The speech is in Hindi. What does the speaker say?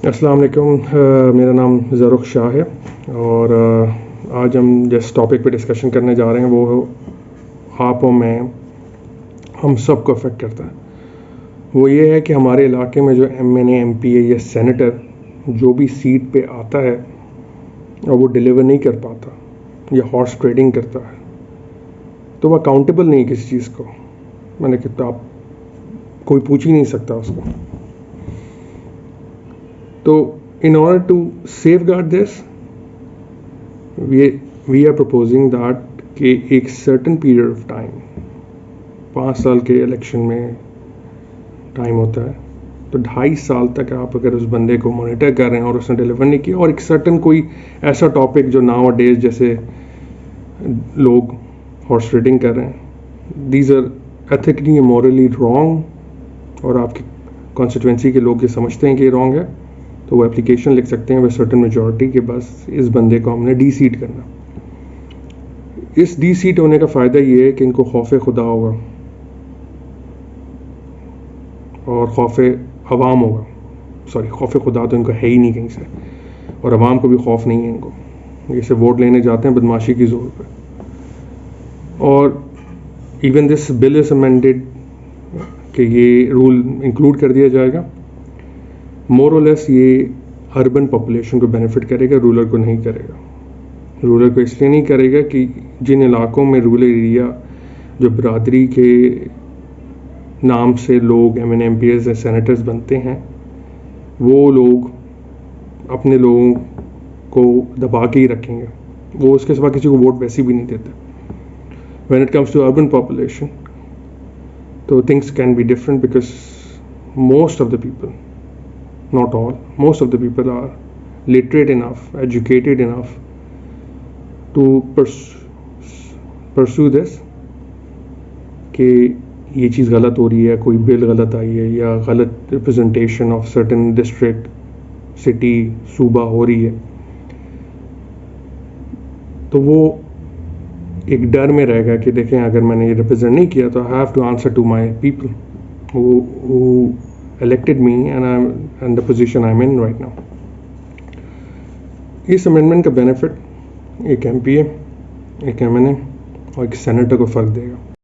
अस्सलाम वालेकुम। मेरा नाम ज़रुख शाह है और आज हम जिस टॉपिक पे डिस्कशन करने जा रहे हैं वो आप और मैं हम सब को अफेक्ट करता है। वो ये है कि हमारे इलाके में जो MNA MPA या सेनेटर जो भी सीट पे आता है और वो डिलीवर नहीं कर पाता या हॉर्स ट्रेडिंग करता है तो वो अकाउंटेबल नहीं किसी चीज़ को। मैंने कि तो आप कोई पूछ ही नहीं सकता उसको। तो in order to safeguard this, we are proposing that कि एक certain period of time 5 साल के इलेक्शन में टाइम होता है तो 2.5 साल तक आप अगर उस बंदे को मॉनिटर कर रहे हैं और उसने डिलीवर नहीं किया और एक सर्टन कोई ऐसा टॉपिक जो नाउ डेज जैसे लोग हॉर्स ट्रेडिंग कर रहे हैं, these are ethically morally wrong और आपकी कॉन्स्टिट्यूंसी के लोग ये समझते हैं कि ये रॉन्ग है तो वो एप्लीकेशन लिख सकते हैं विद सर्टन मेजॉरिटी के बस इस बंदे को हमने डी सीट करना। इस डी सीट होने का फ़ायदा ये है कि इनको खौफ खुदा होगा और खौफ अवाम होगा। सॉरी, खौफ खुदा तो इनको है ही नहीं कहीं से और अवाम को भी खौफ नहीं है इनको। जैसे वोट लेने जाते हैं बदमाशी की जोर पे। और even this bill is amended कि ये रूल इंक्लूड कर दिया जाएगा। मोर और लेस ये अर्बन पॉपुलेशन को बेनिफिट करेगा, रूरल को नहीं करेगा। रूरल को इसलिए नहीं करेगा कि जिन इलाकों में रूरल एरिया जो बरादरी के नाम से लोग MNA MPAs सेनेटर्स बनते हैं वो लोग अपने लोगों को दबा के ही रखेंगे, वो उसके सिवा किसी को वोट वैसे भी नहीं देते। When it comes to urban population तो things can be different because most of the people, not all, most of the people are literate enough, educated enough to pursue this कि ये चीज़ गलत हो रही है, कोई बिल गलत आई है या गलत representation of certain district, city, सूबा हो रही है तो वो एक डर में रहेगा कि देखें अगर मैंने ये रिप्रेजेंट नहीं किया तो I have to answer to my people who elected me and I'm in the position I'm in right now. इस अमेंडमेंट का बेनिफिट एक MPA, एक MNA और एक सेनेटर को फ़र्क देगा।